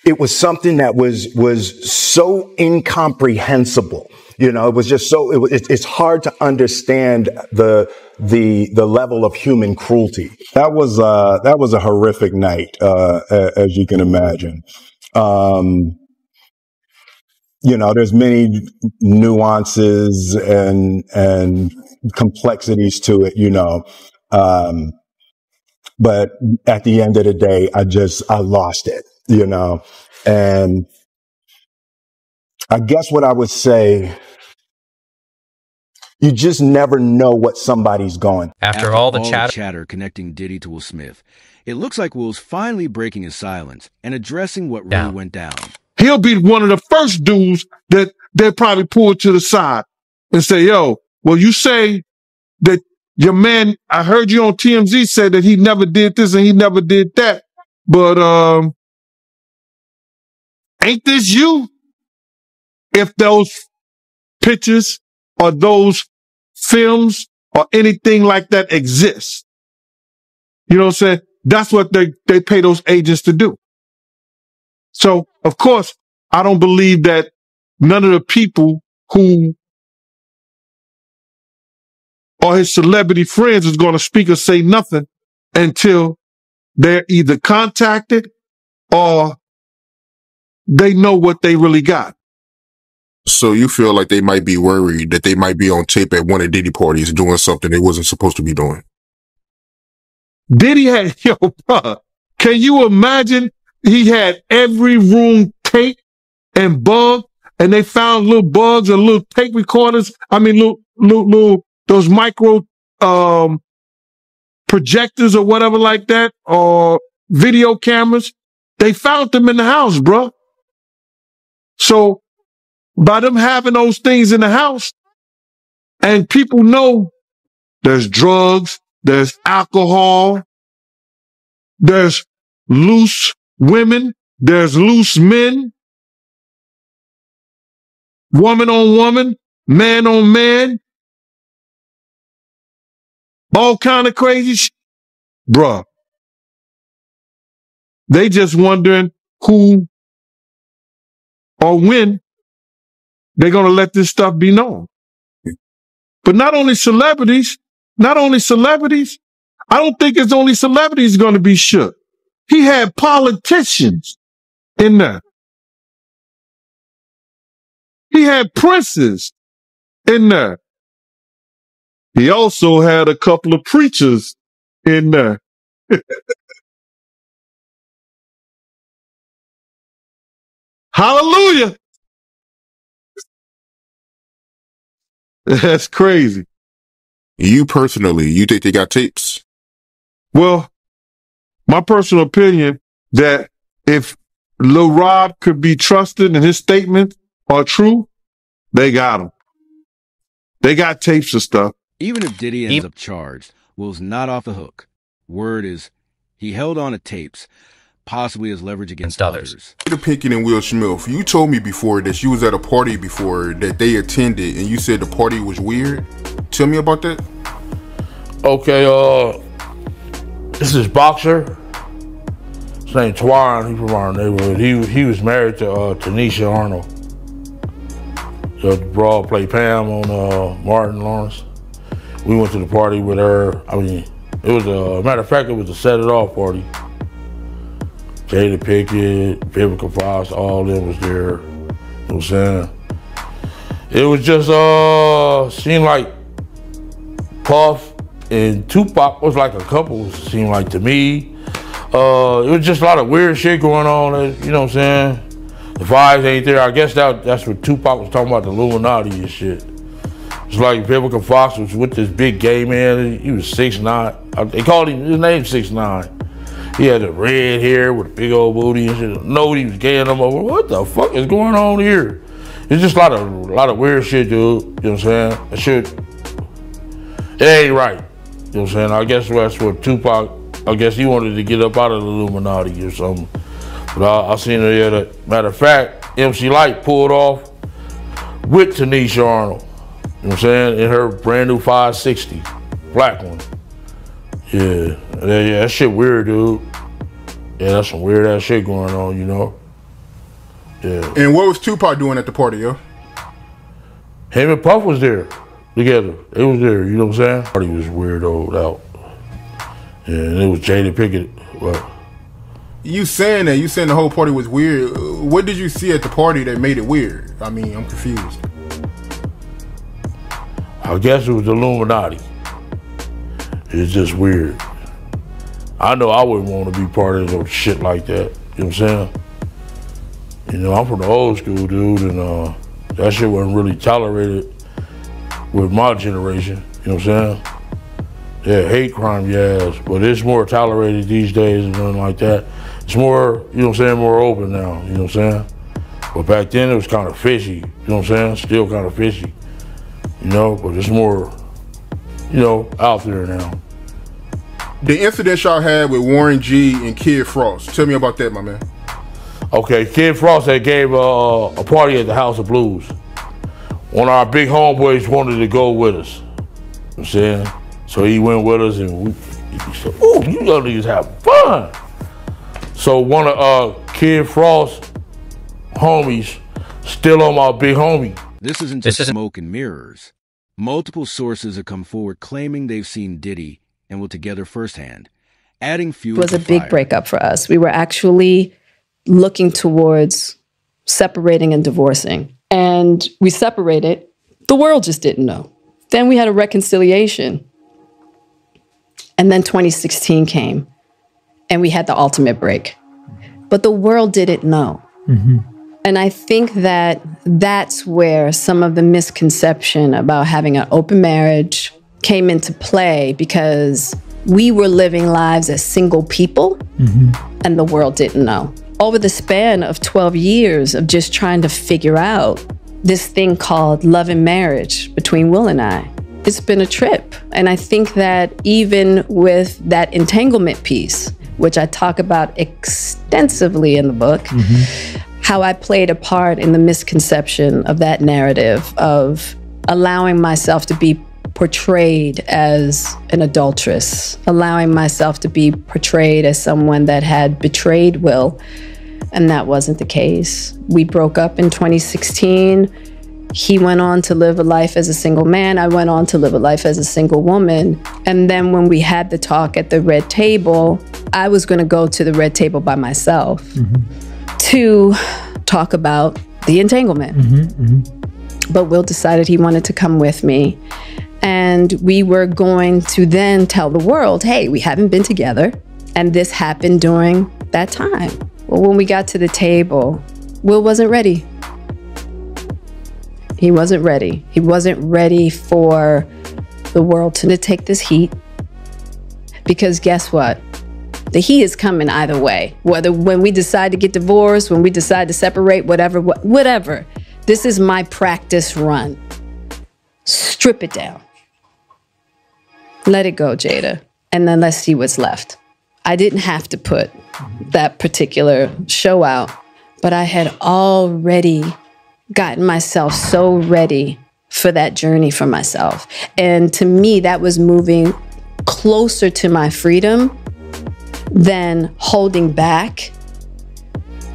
it was something that was so incomprehensible. You know, it was just so, it's hard to understand the level of human cruelty. That was a horrific night, as you can imagine. You know, there's many nuances and complexities to it, you know. But at the end of the day, I lost it, you know. And I guess what I would say, you just never know what somebody's going. After all the chatter connecting Diddy to Will Smith, it looks like Will's finally breaking his silence and addressing what really went down. He'll be one of the first dudes that they probably pull to the side and say, yo, well, you say that your man, I heard you on TMZ say that he never did this and he never did that. But ain't this you? If those pictures or those films or anything like that exist. You know what I'm saying? That's what they pay those agents to do. So, of course, I don't believe that none of the people who are his celebrity friends is going to speak or say nothing until they're either contacted or they know what they really got. So you feel like they might be worried that they might be on tape at one of Diddy parties doing something they wasn't supposed to be doing? Diddy had, yo, bro, can you imagine? He had every room taped and bugged, and they found little bugs or little tape recorders. I mean, little those micro projectors or whatever like that, or video cameras. They found them in the house, bro. So by them having those things in the house, and people know there's drugs, there's alcohol, there's loose women, there's loose men, woman on woman, man on man, all kind of crazy shit. Bruh. They just wondering who or when they're going to let this stuff be known. But not only celebrities, I don't think it's only celebrities going to be shook. He had politicians in there. He had princes in there. He also had a couple of preachers in there. Hallelujah. That's crazy. You personally, you think they got tapes? Well, my personal opinion that if Lil Rob could be trusted and his statements are true, they got him. They got tapes and stuff. Even if Diddy ends up charged, Will's not off the hook. Word is he held on to tapes, possibly as leverage against others. Peter Pinkett and Will Smith, you told me before that you was at a party before that they attended and you said the party was weird. Tell me about that. Okay, this is boxer. His name's Twan. He's from our neighborhood. He was married to Tanisha Arnold. So the broad played Pam on Martin Lawrence. We went to the party with her. I mean, it was matter of fact, it was a set it off party. Jada Pinkett, Vivica Fox, all of them was there. You know what I'm saying? It was just seemed like Puff and Tupac was like a couple, it seemed like to me. It was just a lot of weird shit going on, you know what I'm saying? The vibes ain't there. I guess that's what Tupac was talking about, the Illuminati and shit. It's like Vivica Fox was with this big gay man. He was 6'9". They called him, his name 6'9". He had the red hair with a big old booty and shit. Nobody was gaying him over. What the fuck is going on here? It's just a lot of weird shit, dude. You know what I'm saying? That shit, it ain't right. You know what I'm saying? I guess that's what Tupac, I guess he wanted to get up out of the Illuminati or something. But I seen her there. Matter of fact, MC Lyte pulled off with Tanisha Arnold. You know what I'm saying? In her brand new 560, black one. Yeah, that shit weird, dude. Yeah, that's some weird ass shit going on, you know? Yeah. And what was Tupac doing at the party, yo? Him and Puff was there together. They was there, you know what I'm saying? Party was weirdoed out. Yeah, and it was Jada Pickett. Well, You saying the whole party was weird. What did you see at the party that made it weird? I mean, I'm confused. I guess it was the Illuminati. It's just weird. I know I wouldn't want to be part of no shit like that. You know what I'm saying? You know, I'm from the old school, dude, and that shit wasn't really tolerated with my generation. You know what I'm saying? Yeah, hate crime, yes, but it's more tolerated these days and nothing like that. It's more, you know what I'm saying, more open now, you know what I'm saying? But back then it was kind of fishy, you know what I'm saying? Still kind of fishy, you know, but it's more, you know, out there now. The incident y'all had with Warren G and Kid Frost. Tell me about that, my man. Okay, Kid Frost had gave a party at the House of Blues. One of our big homeboys wanted to go with us, you know what I'm saying? So he went with us and he said, "Ooh, you young niggas have fun." So one of Kid Frost's homies still on my big homie. This isn't just smoke and mirrors. Multiple sources have come forward claiming they've seen Diddy and were together firsthand, adding fuel to the fire. It was a big breakup for us. We were actually looking towards separating and divorcing. And we separated. The world just didn't know. Then we had a reconciliation. And then 2016 came and we had the ultimate break. But the world didn't know. Mm-hmm. And I think that that's where some of the misconception about having an open marriage came into play, because we were living lives as single people, and the world didn't know. Over the span of 12 years of just trying to figure out this thing called love and marriage between Will and I, it's been a trip. And I think that even with that entanglement piece, which I talk about extensively in the book, how I played a part in the misconception of that narrative of allowing myself to be portrayed as an adulteress, allowing myself to be portrayed as someone that had betrayed Will, and that wasn't the case. We broke up in 2016. He went on to live a life as a single man. I went on to live a life as a single woman. And then when we had the talk at the red table, I was going to go to the red table by myself to talk about the entanglement. But Will decided he wanted to come with me. And we were going to then tell the world, hey, we haven't been together. And this happened during that time. Well, when we got to the table, Will wasn't ready. He wasn't ready. He wasn't ready for the world to take this heat. Because guess what? The heat is coming either way. Whether when we decide to get divorced, when we decide to separate, whatever. This is my practice run. Strip it down. Let it go, Jada. And then let's see what's left. I didn't have to put that particular show out, but I had already gotten myself so ready for that journey for myself. And to me, that was moving closer to my freedom than holding back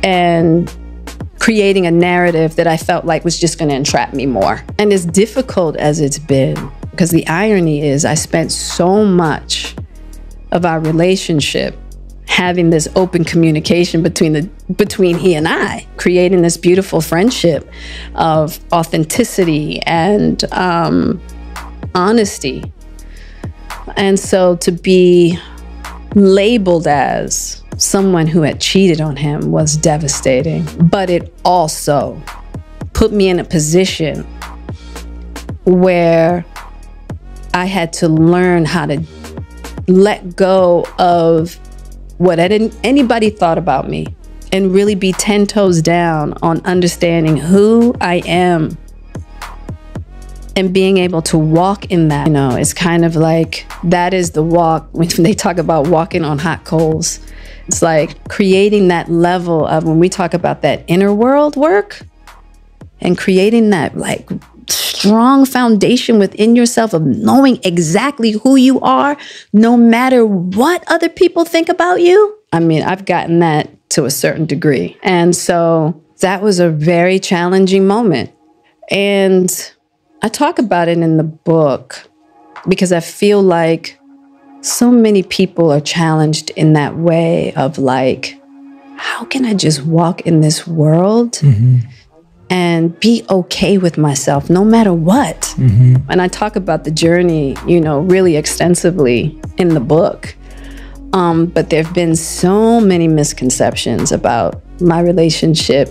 and creating a narrative that I felt like was just going to entrap me more. And as difficult as it's been, because the irony is I spent so much of our relationship having this open communication between he and I, creating this beautiful friendship of authenticity and honesty. And so to be labeled as someone who had cheated on him was devastating. But it also put me in a position where I had to learn how to let go of what anybody thought about me and really be 10 toes down on understanding who I am and being able to walk in that. You know, it's kind of like that is the walk when they talk about walking on hot coals. It's like creating that level of when we talk about that inner world work and creating that like strong foundation within yourself of knowing exactly who you are, no matter what other people think about you. I mean, I've gotten that to a certain degree. And so that was a very challenging moment. And I talk about it in the book because I feel like so many people are challenged in that way of like, how can I just walk in this world and be okay with myself no matter what? And I talk about the journey, you know, really extensively in the book. But there have been so many misconceptions about my relationship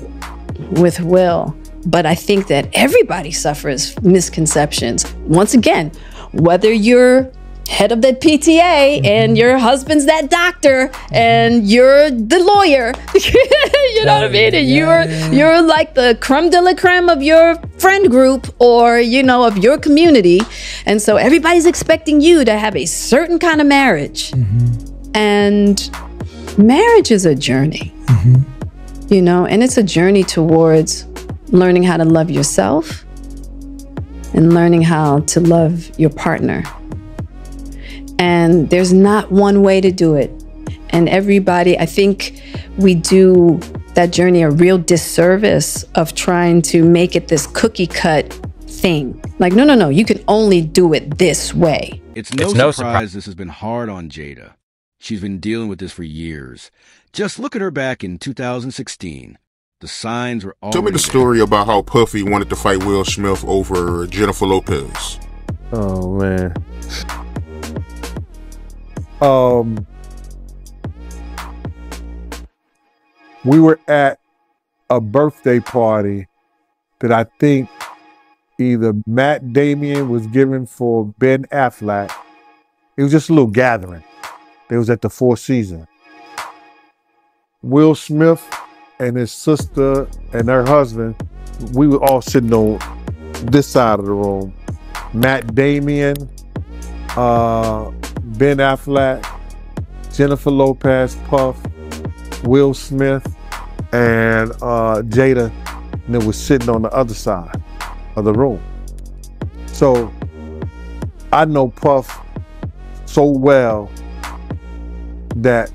with Will. But I think that everybody suffers misconceptions. Once again, whether you're head of that PTA and your husband's that doctor and you're the lawyer, you know what I mean? And you're like the creme de la creme of your friend group or, you know, of your community. And so everybody's expecting you to have a certain kind of marriage. And marriage is a journey, you know, and it's a journey towards learning how to love yourself and learning how to love your partner. And there's not one way to do it. And everybody, I think we do that journey a real disservice of trying to make it this cookie cut thing. Like, no, you can only do it this way. It's no surprise this has been hard on Jada. She's been dealing with this for years. Just look at her back in 2016. The signs were all. Tell me the story about how Puffy wanted to fight Will Smith over Jennifer Lopez. Oh, man. We were at a birthday party that I think either Matt Damon was giving for Ben Affleck. It was just a little gathering. It was at the Four Seasons. Will Smith and his sister and her husband, we were all sitting on this side of the room. Matt Damon, Ben Affleck, Jennifer Lopez, Puff, Will Smith, and Jada, and it was sitting on the other side of the room. So I know Puff so well that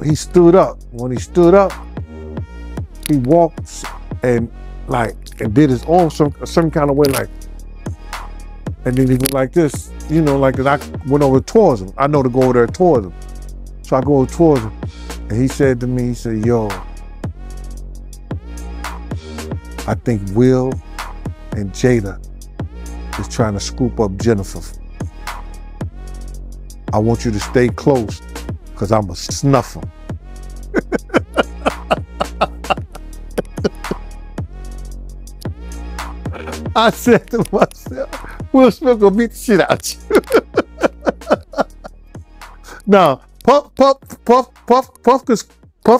he stood up. When he stood up, he walked and did his arm some kind of way, like, and then he went like this, you know, like, and I went over towards him. I know to go over there towards him. So I go over towards him, and he said to me, he said, yo, I think Will and Jada is trying to scoop up Jennifer. I want you to stay close, because I'm going to snuff him. I said to myself, Will Smith gonna beat the shit out you. Now, Puff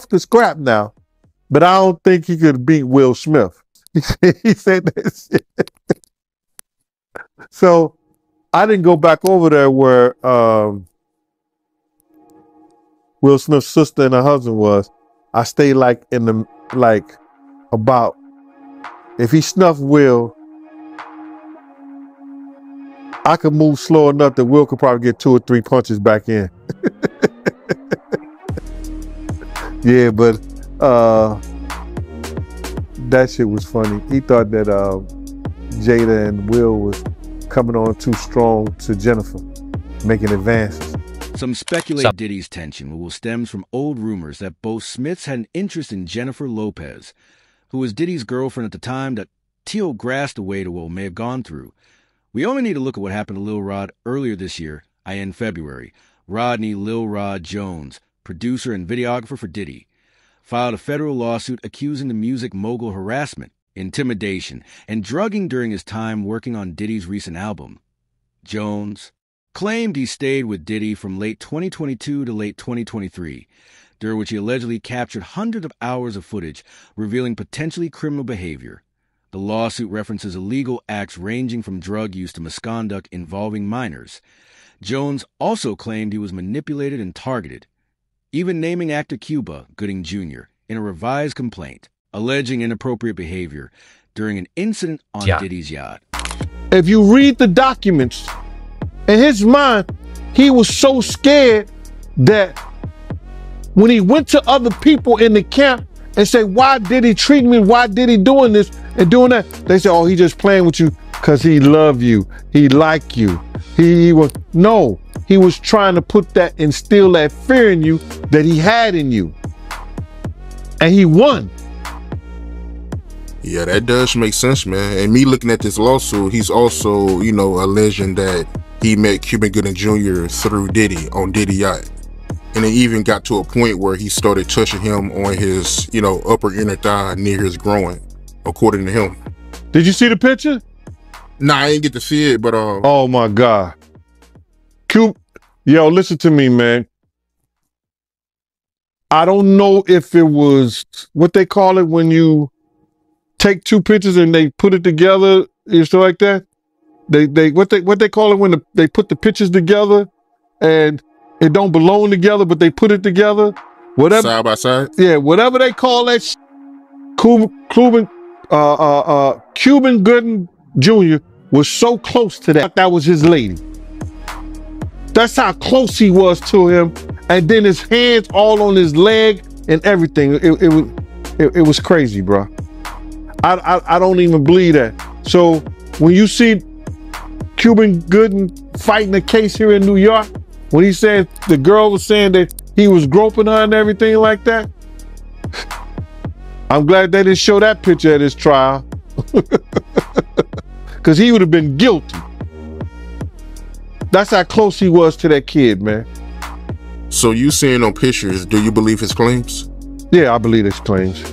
could scrap now, but I don't think he could beat Will Smith. He said that shit. So I didn't go back over there where Will Smith's sister and her husband was. I stayed about, if he snuffed Will, I could move slow enough that Will could probably get 2 or 3 punches back in. Yeah, but that shit was funny. He thought that Jada and Will was coming on too strong to Jennifer, making advances. Some speculate Diddy's tension will stems from old rumors that both Smiths had an interest in Jennifer Lopez, who was Diddy's girlfriend at the time that Tio grassed away to what may have gone through. We only need to look at what happened to Lil Rod earlier this year, in February. Rodney Lil Rod Jones, producer and videographer for Diddy, filed a federal lawsuit accusing the music mogul harassment, intimidation, and drugging during his time working on Diddy's recent album. Jones claimed he stayed with Diddy from late 2022 to late 2023, during which he allegedly captured hundreds of hours of footage revealing potentially criminal behavior. The lawsuit references illegal acts ranging from drug use to misconduct involving minors. Jones also claimed he was manipulated and targeted, even naming actor Cuba Gooding Jr. in a revised complaint, alleging inappropriate behavior during an incident on Diddy's yacht. If you read the documents, in his mind, he was so scared that when he went to other people in the camp and say, why did he treat me? Why did he doing this and doing that? They say, oh, he just playing with you because he love you. He like you. He was, no, he was trying to instill that fear in you that he had in you. And he won. Yeah, that does make sense, man. And me looking at this lawsuit, he's also, you know, alleging that he met Cuban Gooding Jr. through Diddy on Diddy Yacht. And it even got to a point where he started touching him on his, you know, upper inner thigh near his groin, according to him. Did you see the picture? Nah, I didn't get to see it, but oh my God. Yo, listen to me, man. I don't know if it was what they call it when you take two pictures and they put it together, and stuff like that. What they call it when they put the pictures together and it don't belong together, but they put it together. Whatever. Side by side? Yeah, whatever they call that. Cuban Gooding Jr. was so close to that. That was his lady. That's how close he was to him. And then his hands all on his leg and everything. It was crazy, bro. I don't even believe that. So when you see Cuban Gooding fighting a case here in New York, when he said the girl was saying that he was groping her and everything like that, I'm glad they didn't show that picture at his trial. Because he would have been guilty. That's how close he was to that kid, man. So you seeing on pictures, do you believe his claims? Yeah, I believe his claims.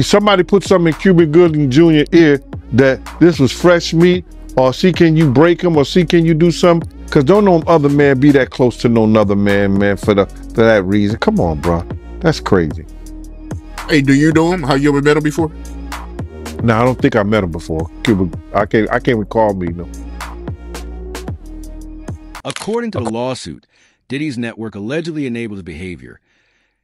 Somebody put something in Cuban Gooding Jr. ear that this was fresh meat, or see can you break him, or see can you do something? Because don't no other man be that close to no other man, for that reason. Come on, bro. That's crazy. Hey, do you know him? Have you ever met him before? No, I don't think I met him before. Cuban, I can't recall me, no. According to the lawsuit, Diddy's network allegedly enabled his behavior,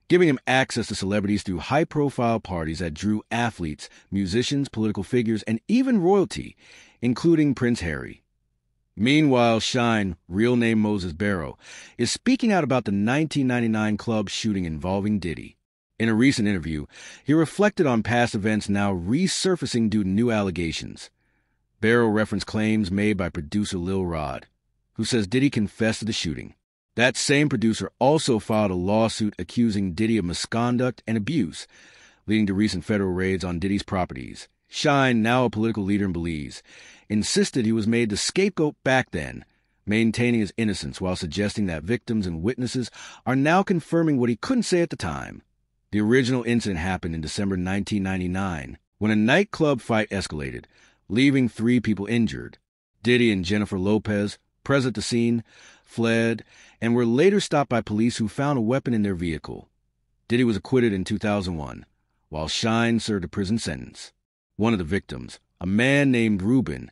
giving him access to celebrities through high-profile parties that drew athletes, musicians, political figures, and even royalty, including Prince Harry. Meanwhile, Shine, real name Moses Barrow, is speaking out about the 1999 club shooting involving Diddy. In a recent interview, he reflected on past events now resurfacing due to new allegations. Barrow referenced claims made by producer Lil Rod, who says Diddy confessed to the shooting. That same producer also filed a lawsuit accusing Diddy of misconduct and abuse, leading to recent federal raids on Diddy's properties. Shine, now a political leader in Belize, insisted he was made the scapegoat back then, maintaining his innocence while suggesting that victims and witnesses are now confirming what he couldn't say at the time. The original incident happened in December 1999, when a nightclub fight escalated, leaving 3 people injured. Diddy and Jennifer Lopez, present at the scene, fled, and were later stopped by police who found a weapon in their vehicle. Diddy was acquitted in 2001, while Shine served a prison sentence. One of the victims, a man named Ruben,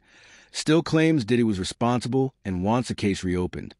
still claims Diddy was responsible and wants the case reopened.